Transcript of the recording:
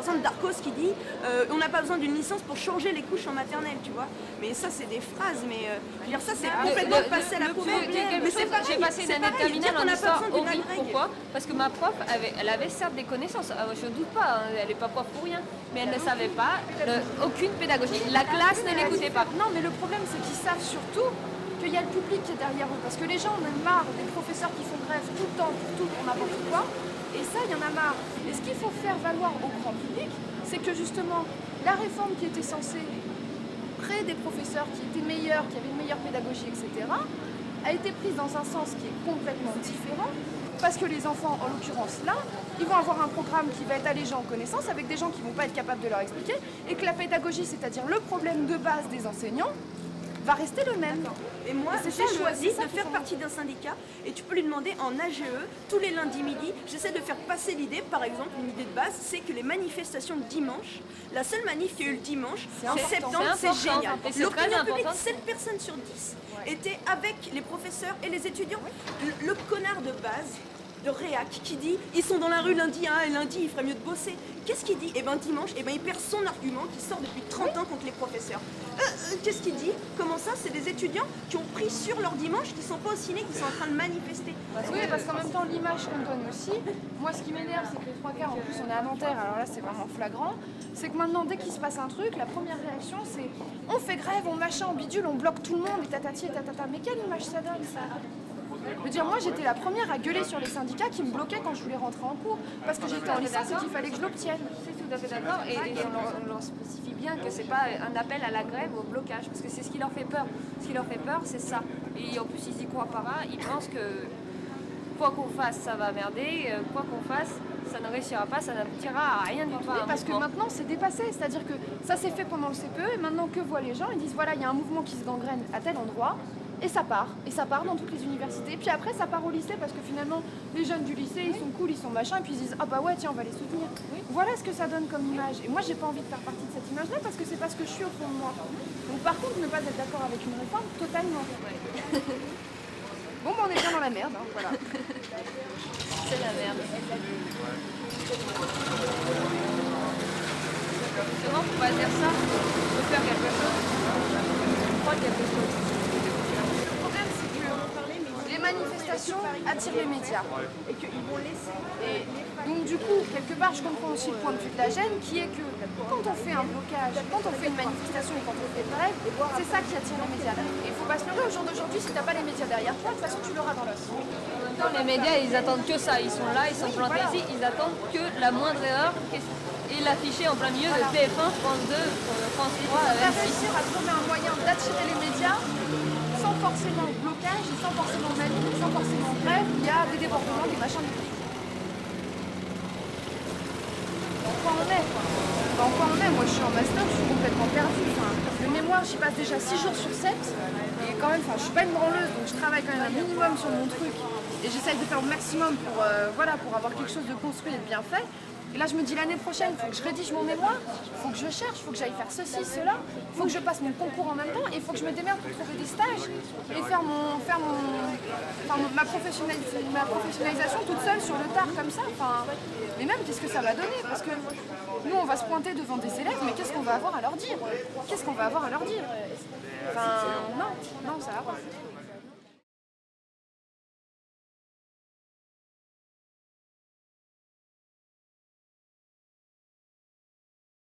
exemple Darcos qui dit on n'a pas besoin d'une licence pour changer les couches en maternelle, tu vois. Mais ça, c'est des phrases, mais je veux dire, ça, c'est complètement passé à la poubelle. Mais c'est pareil, j'ai passé une année de terminale en on n'a pas histoire besoin d'une horrible. agrègue. Pourquoi? Parce que ma prof, elle avait certes des connaissances, je ne doute pas, hein, elle n'est pas prof pour rien, mais elle ne savait pas aucune pédagogie. La classe ne l'écoutait pas. Non, mais le problème, c'est qu'ils savent surtout qu'il y a le public qui est derrière eux. Parce que les gens en ont marre des professeurs qui font grève tout le temps, pour tout, pour n'importe quoi. Et ça, il y en a marre. Et ce qu'il faut faire valoir au grand public, c'est que justement, la réforme qui était censée créer des professeurs qui étaient meilleurs, qui avaient une meilleure pédagogie, etc., a été prise dans un sens qui est complètement différent. Parce que les enfants, en l'occurrence là, ils vont avoir un programme qui va être allégeant en connaissances avec des gens qui ne vont pas être capables de leur expliquer et que la pédagogie, c'est-à-dire le problème de base des enseignants, va rester le même. Et moi, j'ai choisi de faire partie d'un syndicat et tu peux lui demander en AGE, tous les lundis midi, j'essaie de faire passer l'idée, par exemple, une idée de base, c'est que les manifestations de dimanche, la seule manif qu'il y a eu le dimanche, en septembre, c'est génial. L'opinion publique, 7 personnes sur 10 étaient avec les professeurs et les étudiants. Le connard de base, de réac, qui dit ils sont dans la rue lundi 1 et lundi il ferait mieux de bosser. Qu'est-ce qu'il dit? Et ben dimanche, il perd son argument qui sort depuis 30 ans contre les professeurs. Qu'est-ce qu'il dit? Comment ça? C'est des étudiants qui ont pris sur leur dimanche, qui sont pas au ciné, qui sont en train de manifester. Oui, parce qu'en même temps, l'image qu'on donne aussi, moi ce qui m'énerve, c'est que les trois quarts, en plus on est à Nanterre, alors là c'est vraiment flagrant, c'est que maintenant dès qu'il se passe un truc, la première réaction c'est on fait grève, on machin, on bidule, on bloque tout le monde, et tatati et tatata. Mais quelle image ça donne ça? Je veux dire, moi j'étais la première à gueuler sur les syndicats qui me bloquaient quand je voulais rentrer en cours, parce que j'étais en licence et qu'il fallait que je l'obtienne. Je suis tout à fait d'accord, et on leur spécifie bien que c'est pas un appel à la grève ou au blocage, parce que c'est ce qui leur fait peur. Ce qui leur fait peur, c'est ça. Et en plus, ils y croient pas, ils pensent que quoi qu'on fasse, ça va merder, quoi qu'on fasse, ça ne réussira pas, ça n'aboutira à rien du tout. Oui, parce que maintenant c'est dépassé, c'est-à-dire que ça s'est fait pendant le CPE, et maintenant que voient les gens, ils disent voilà, il y a un mouvement qui se gangrène à tel endroit, et ça part dans toutes les universités, et puis après ça part au lycée, parce que finalement les jeunes du lycée ils sont cool, ils sont machin, et puis ils disent ah bah ouais tiens on va les soutenir. Oui. Voilà ce que ça donne comme image, et moi j'ai pas envie de faire partie de cette image là, parce que c'est pas ce que je suis au fond de moi. Donc par contre ne pas être d'accord avec une réforme, totalement. Ouais. Bon bah on est bien dans la merde, hein, voilà. C'est la merde. Justement, pour pas dire ça, il faut faire quelque chose. Je crois quelque chose. Le problème, c'est que les manifestations attirent les médias. Et qu'ils vont laisser. Et donc, du coup, quelque part, je comprends aussi le point de vue de la gêne, qui est que quand on fait un blocage, quand on fait une manifestation et quand on fait une grève, c'est ça qui attire les médias. Et il faut pas se leurrer, au jour d'aujourd'hui, si t'as pas les médias derrière toi, de toute façon, tu l'auras dans l'os. Les médias, ils attendent que ça. Ils sont là, ils sont plantés ici, ils attendent que la moindre erreur et l'afficher en plein milieu de TF1, France 2, France 3. On va réussir à trouver un moyen d'attirer les médias sans forcément blocage, sans forcément manif, sans forcément grève. Il y a des débordements, des machins, des trucs. En quoi on est, quoi. En quoi on est? Moi, je suis en master, je suis complètement perdue. Enfin, le mémoire, j'y passe déjà 6 jours sur 7. Et quand même, je suis pas une branleuse, donc je travaille quand même un minimum sur mon truc. Et j'essaye de faire le maximum pour, pour avoir quelque chose de construit et de bien fait. Et là, je me dis l'année prochaine, il faut que je rédige mon mémoire, il faut que je cherche, il faut que j'aille faire ceci, cela, il faut que je passe mon concours en même temps, et il faut que je me démerde pour trouver des stages et faire ma professionnalisation toute seule sur le tard comme ça. Enfin, mais même, qu'est-ce que ça va donner? Parce que nous, on va se pointer devant des élèves, mais qu'est-ce qu'on va avoir à leur dire? Qu'est-ce qu'on va avoir à leur dire? Enfin, non, ça va pas.